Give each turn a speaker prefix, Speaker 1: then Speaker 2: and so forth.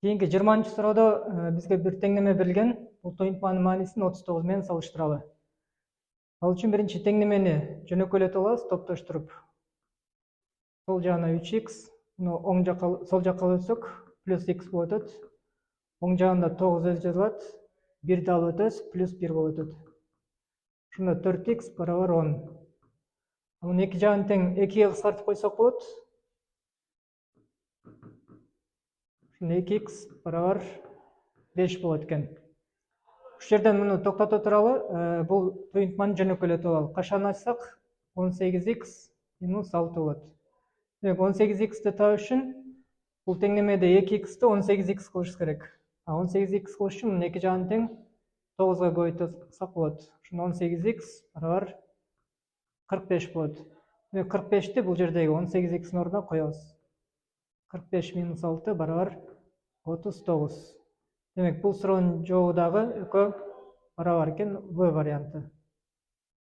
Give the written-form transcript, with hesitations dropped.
Speaker 1: Кийинки 20 суроодо бизге бир теңнеме берилген. Бул тоюнтманын маанисин 39 менен салыштыралы. Ал үчүн биринчи теңнемени жөнөкөйлөтүп алабыз, топтоштуруп. Сол жагына 3x, сол жакка өтсөк плюс x болуп өтөт. Оң жагында 9 өзү жазылат, 1 алып өтөбүз, плюс 1 болуп өтөт. Ошондо 4x барабар 10. Анын эки жагын тең 2-ге кыскартып койсок болот. 2x барабар 5 болот экен. Ушул жерден муну токтото туралы, бул тоюнтманы жөнөкөйлөтүп алалы. Кашаны ачсак 18x минус 6 болот. Демек 18x'ти табыш үчүн бул теңнемеде 2x'ти 18x кылыш керек. 18x кылыш үчүн мунун эки жагын тең 9га көбөйтсөк болот. Ошондо 18x барабар 45 болот. Демек 45'ти бул жердеги 18x'ин ордуна коебуз. 45 минус 6 барабар 39. Демек бул суроонун жообу дагы экөө барабар экен, В варианты.